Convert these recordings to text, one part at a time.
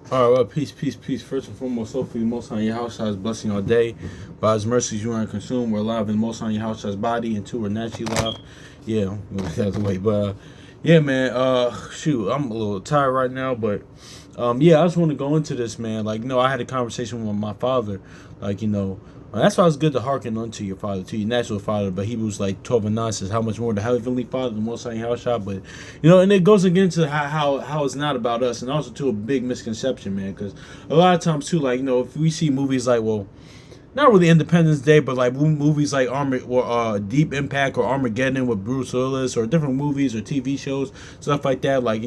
All right, well, peace, peace, peace. First and foremost, hopefully, the Most High your house has blessing all day. By His mercies, you aren't consumed. We're alive in the Most High your house has body, and two, we're naturally alive. Yeah, that's the way. But yeah, man. Shoot, I'm a little tired right now, but yeah, I just want to go into this, man. Like, I had a conversation with my father. Like, that's why it's good to hearken unto your father, to your natural father. But Hebrews like 12:9 says, "How much more the heavenly Father, the Most High Yahweh shall." But and it goes against how it's not about us, and also to a big misconception, man. Because a lot of times too, like if we see movies like, well, not really Independence Day, but like movies like Armor or Deep Impact or Armageddon with Bruce Willis, or different movies or TV shows, stuff like that. Like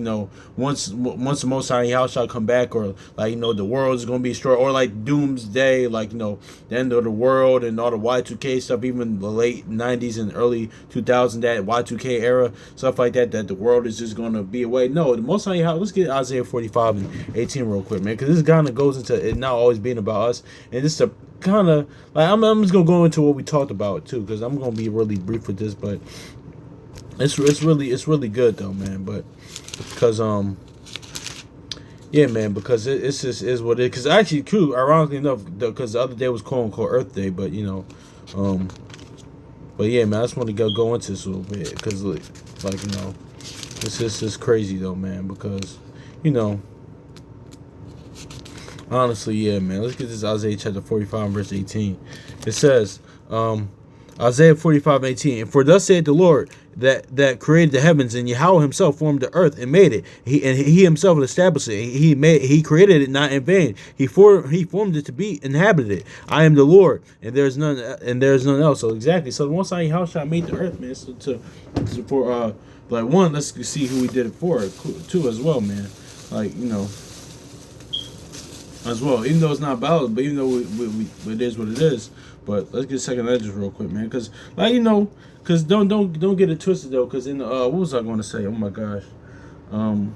once the Most High House shall come back, or like the world is gonna be destroyed, or like Doomsday, like the end of the world and all the Y2K stuff, even the late '90s and early 2000s, that Y2K era, stuff like that. That the world is just gonna be away. No, the Most High House. Let's get Isaiah 45:18 real quick, man, because this kind of goes into it not always being about us, and just a kind of like I'm just gonna go into what we talked about too, because I'm gonna be really brief with this, but it's really good though, man. But because yeah, man, because it's just is what it is. Because actually, true, ironically enough, because the other day was quote unquote Earth Day, but um, but yeah, man, I just want to go into this a little bit because like it's just crazy though, man, because you know. Honestly, yeah, man. Let's get this Isaiah chapter 45, verse 18. It says, Isaiah 45:18, "And for thus saith the Lord that created the heavens, and Yahweh himself formed the earth and made it. He himself established it. He created it not in vain. He formed it to be inhabited. I am the Lord, and there's none else." So exactly. So once I how shall I made the earth, man. So for like one, let's see who we did it for, too, as well, man. Like, as well. Even though it's not valid, but even though it is what it is. But let's get second edges real quick, man. Because like because don't get it twisted though. Because in the what was I going to say? Oh my gosh, um,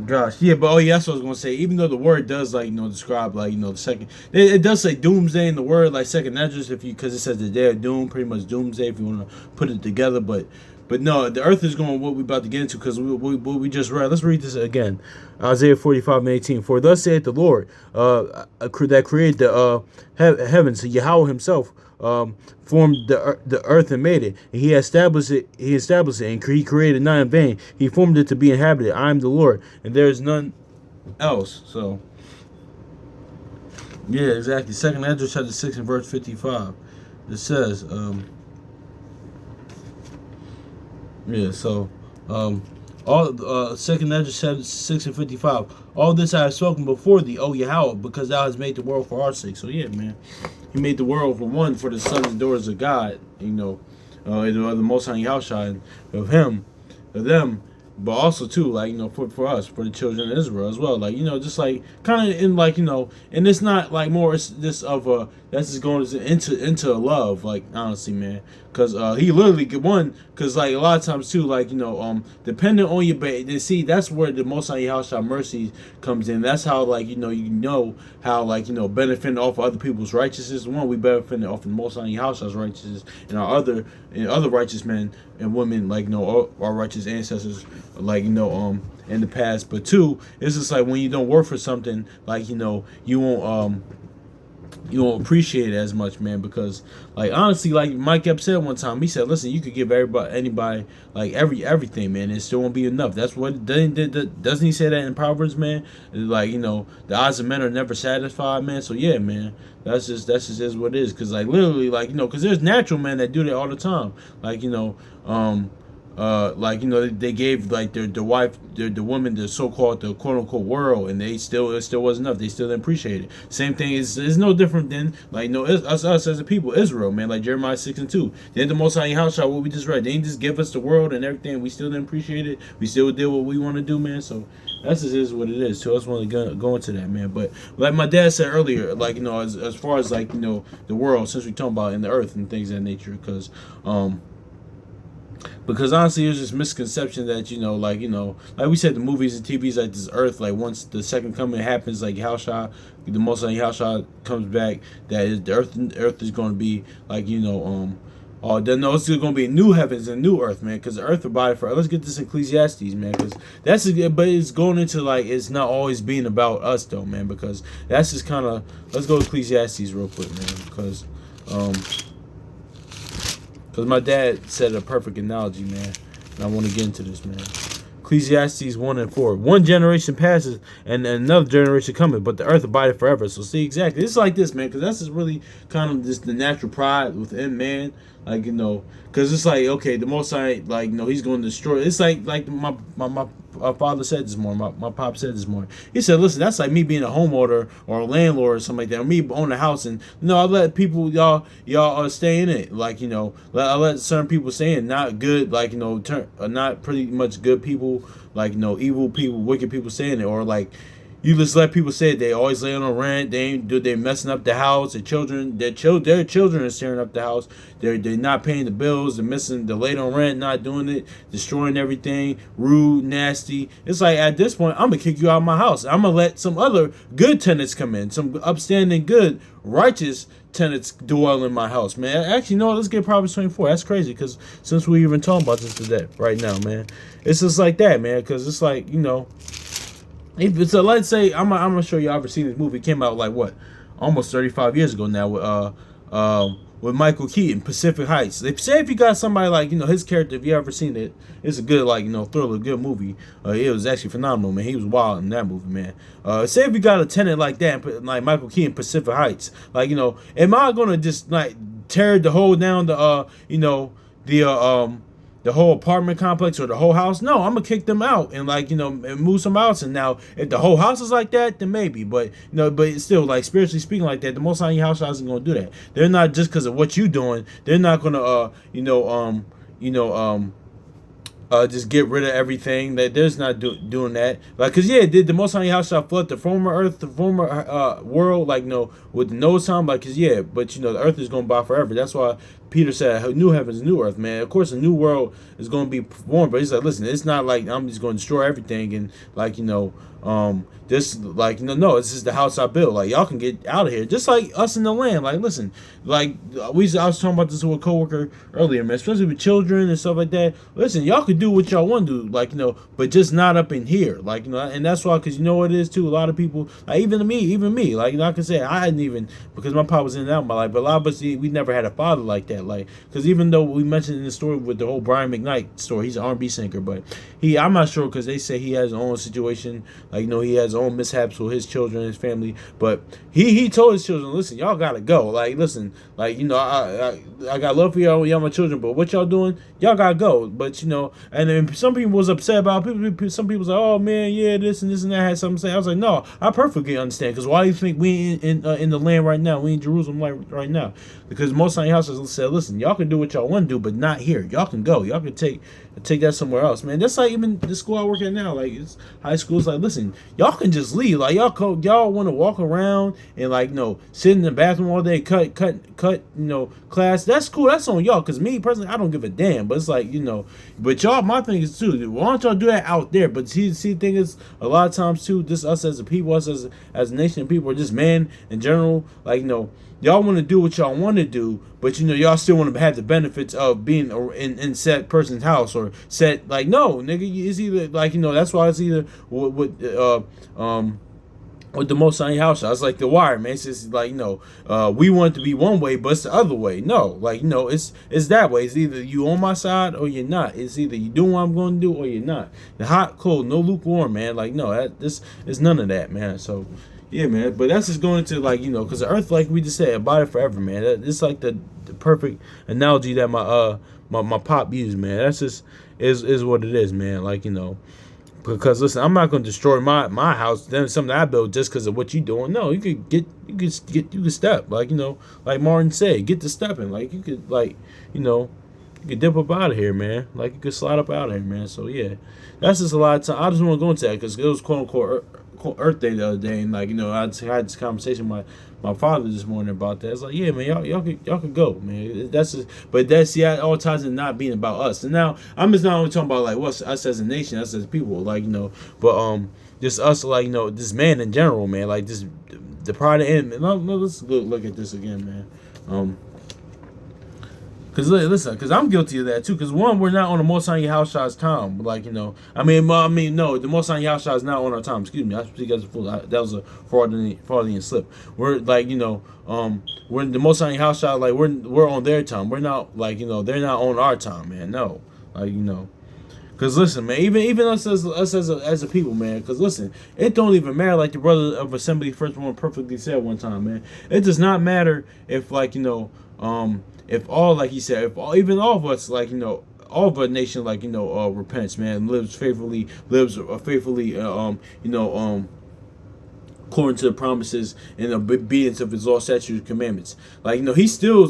gosh, yeah. But oh yeah, that's what I was going to say. Even though the word does like describe like the second, it does say doomsday in the word like second edges, if you because it says the day of doom, pretty much doomsday if you want to put it together, but. But no, the earth is going what we about to get into because what we just read. Let's read this again. Isaiah 45:18. "For thus saith the Lord, that created the heavens, Yahweh himself formed the earth and made it. And he established it. And he created not in vain. He formed it to be inhabited. I am the Lord, and there is none else." So yeah, exactly. Second Ezra chapter 6 and verse 55. It says. Yeah, so all second Ezra 6:55. "All this I have spoken before thee, O Yahweh, because thou hast made the world for our sake." So yeah, man, He made the world for one, for the sons and daughters of God. The Most High Yahweh of Him, of them, but also too, like for us, for the children of Israel as well. Like just like kind of in like and it's not like more. It's this of a that's just going into love. Like honestly, man, because he literally one because like a lot of times too, like depending on your see that's where the Most High Yahweh mercy comes in. That's how like how like benefiting off of other people's righteousness. One, we benefiting off of the Most High Yahweh's righteousness, and other righteous men and women, like our righteous ancestors, like in the past. But two, it's just like when you don't work for something, like you won't appreciate it as much, man, because like honestly, like Mike Epps said one time, he said, "Listen, you could give anybody like everything, man, it still won't be enough." That's what doesn't he say that in Proverbs, man? Like the eyes of men are never satisfied, man. So yeah, man, that's just is what it is, because like literally, like because there's natural men that do that all the time, like like they gave like their wife the woman the so-called the quote-unquote world, and it still wasn't enough. They still didn't appreciate it. Same thing is no different than like us as a people, Israel, man. Like Jeremiah 6:2, then the Most High house what we just read, they didn't just give us the world and everything. We still didn't appreciate it. We still did what we want to do, man. So that's just is what it is. So I just want to go into that, man. But like my dad said earlier, like as far as like the world, since we talking about in the earth and things of that nature, because honestly, there's this misconception that like we said, the movies and TVs like this earth, like once the second coming happens, like the Most High Yahushua comes back, that is, the earth is going to be like oh, then no, it's going to be new heavens and new earth, man, because the earth will body forever. Let's get this Ecclesiastes, man, because but it's going into like it's not always being about us though, man, because that's just kind of. Let's go to Ecclesiastes real quick, man, because my dad said a perfect analogy, man, and I want to get into this, man. Ecclesiastes 1 and 4. One generation passes and another generation cometh, but the earth abideth forever. So see, exactly. It's like this, man, because that's just really kind of just the natural pride within man. Like, because it's like, okay, the Most High, like, he's going to destroy. It's like my father said this morning, my pop said this morning. He said, listen, that's like me being a homeowner or a landlord or something like that, or me own a house, and I let people, y'all stay in it. Like, I let certain people stay in, not good, like, not pretty much good people, like, evil people, wicked people stay in it, or like, you just let people say it. They always lay on rent. They messing up the house. Their children are tearing up the house. They're not paying the bills. They're late on rent, not doing it, destroying everything, rude, nasty. It's like at this point, I'm gonna kick you out of my house. I'm gonna let some other good tenants come in, some upstanding, good, righteous tenants dwell in my house, man. Actually, no, let's get Proverbs 24. That's crazy, because since we even talking about this today, right now, man, it's just like that, man, because it's like, so let's say I'm gonna show you. I've ever seen this movie. It came out like what, almost 35 years ago now. With Michael Keaton, Pacific Heights. They say if you got somebody like his character, if you ever seen it, it's a good thriller, good movie. It was actually phenomenal, man. He was wild in that movie, man. Say if you got a tenant like that, like Michael Keaton, Pacific Heights, like am I gonna just like tear the whole down the whole apartment complex or the whole house? No, I'm gonna kick them out and and move some else. And now if the whole house is like that, then maybe. But but it's still, like, spiritually speaking, like that, the Most High in your house isn't gonna do that. They're not, just because of what you doing, they're not gonna just get rid of everything. That there's not doing that. Like, cause the Most High house shall flood the former earth, the former world, with the Noah's time. Like, cause but the earth is gonna abide forever. That's why Peter said, "New heavens, new earth, man." Of course, a new world is gonna be formed, but he's like, listen, it's not like I'm just gonna destroy everything and this no, this is the house I built. Like, y'all can get out of here, just like us in the land. Like, listen, like I was talking about this with a coworker earlier, man, especially with children and stuff like that. Listen, y'all could do what y'all want to do, but just not up in here, and that's why, because what it is too. A lot of people, like even me, like I can say I hadn't even, because my pop was in and out of my life, but a lot of us, we never had a father like that, like, because even though we mentioned in the story with the whole Brian McKnight story, he's an R&B singer, but I'm not sure, because they say he has his own situation, like he has his own mishaps with his children, his family, but he told his children, listen, y'all gotta go, like, listen, like, I got love for y'all my children, but what y'all doing, y'all gotta go. But and then some people was upset about some people was like, oh man, yeah, this and that had something to say. I was like, no, I perfectly understand, because why do you think we in the land right now, we in Jerusalem right now? Because most of the houses said, listen, y'all can do what y'all want to do, but not here. Y'all can go, y'all can take that somewhere else, man. That's like even the school I work at now, like it's high school. It's like, listen, y'all can just leave. Like, y'all want to walk around and sit in the bathroom all day, cut class. That's cool. That's on y'all. Cause me personally, I don't give a damn. But it's like, but y'all, my thing is too, why don't y'all do that out there? But see, the thing is, a lot of times too, just us as a people, us as a nation of people, or just man in general, like y'all want to do what y'all want to do, but y'all still want to have the benefits of being in said person's house, or set, like, no, nigga, it's either like that's why it's either with the Most High house. I was like The Wire, man. It's just like we want it to be one way, but it's the other way. No, like it's that way. It's either you on my side or you're not. It's either you doing what I'm going to do or you're not. The hot, cold, no lukewarm, man. Like, no, this is none of that, man. So. Yeah, man, but that's just going to, like, because the earth, like we just said, abideth forever, man. It's like the perfect analogy that my pop used, man. That's just is what it is, man. Like, because listen, I'm not going to destroy my house, then something I built, just because of what you doing. No, you could step, like, like Martin said, get to stepping, like you could, like, you could dip up out of here, man. Like, you could slide up out of here, man. So yeah, that's just a lot of time. I just want to go into that because it was quote unquote Earth Day the other day, and like I had this conversation with my father this morning about that. It's like, yeah, man, y'all could go, man. That's just, but that's all ties in not being about us. And now I'm just not only talking about like what's us as a nation, us as people, like but just us, like this man in general, man, like this the pride of enemy. No, let's look at this again, man. Cause listen, cause I'm guilty of that too. Cause one, we're not on the Most High House Shot's time. Like no, the Most High House Shot is not on our time. Excuse me, I speak as a fool. That was a fraudulent slip. We're like we're in the Most High House Shot. Like we're on their time. We're not like they're not on our time, man. No, like Cause listen, man, even us as a people, man. Cause listen, it don't even matter. Like the brother of Assembly First One perfectly said one time, man. It does not matter if if all, like he said, if all, even all of us, all of our nation, repents, man, lives faithfully, according to the promises and obedience of his law, statutes, and commandments. He still,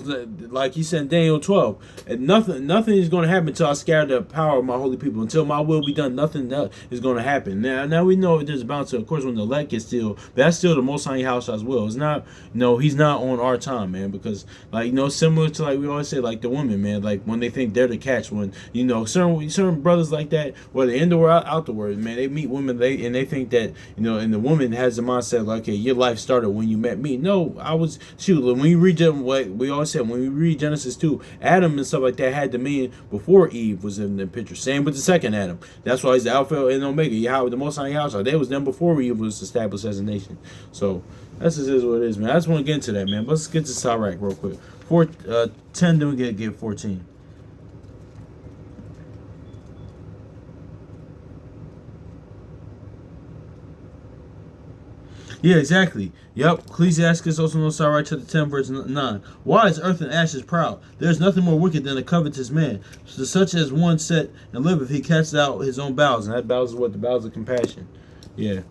like he said in Daniel 12, and nothing is going to happen until I scatter the power of my holy people. Until my will be done, nothing else is going to happen. Now we know there's bound to, of course, when the elect gets still, but that's still the Most High House as well. It's not, he's not on our time, man, because, similar to, we always say, the women, man, when they think they're the catch, when, certain brothers like that, whether in the world, out the world, man, they meet women, they think that, and the woman has the mindset, okay, your life started when you met me. No, when we read we always said, when we read Genesis 2, Adam and stuff like that had dominion before Eve was in the picture. Same with the second Adam. That's why he's the Alpha and Omega. Yahweh, the Most High House. They was them before Eve was established as a nation. So that's just is what it is, man. I just want to get into that, man. But let's get to Sirach real quick. 10, then we get 14. Yeah, exactly. Yep. Ecclesiastes also knows Sirach chapter 10, verse 9. Why is earth and ashes proud? There is nothing more wicked than a covetous man. So such as one set and liveth, he casts out his own bowels. And that bowels is what? The bowels of compassion. Yeah.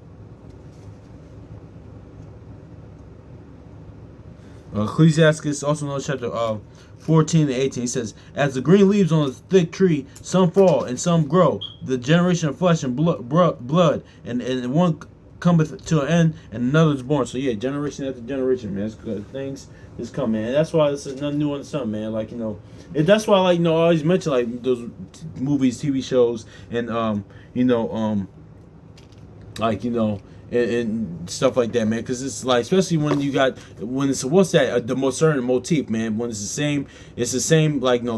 Ecclesiastes also knows chapter 14 and 18. He says, as the green leaves on a thick tree, some fall and some grow. The generation of flesh and blood and one cometh to an end and another is born. So yeah, generation after generation, man. It's good. Things is coming, man. And that's why this is nothing new on the sun, man. That's why I always mention those movies, TV shows, and and stuff like that, man. Because it's especially when it's what's that the most certain motif, man. When it's the same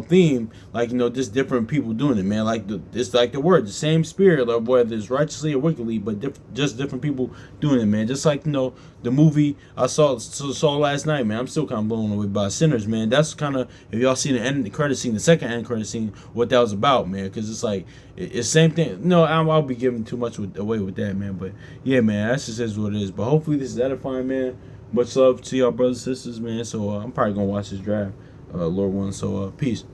theme, just different people doing it, man. It's like the word, the same spirit, or whether it's righteously or wickedly, but just different people doing it, man. Just the movie I saw last night, man. I'm still kind of blown away by Sinners, man. That's kind of, if y'all seen the end credit scene, the second end credit scene, what that was about, man. Because it's it's same thing. No, I'll be giving too much away with that, man. But yeah, man, that's just is what it is. But hopefully this is edifying, man. Much love to y'all brothers and sisters, man. So I'm probably gonna watch this draft, Lord willing. So peace.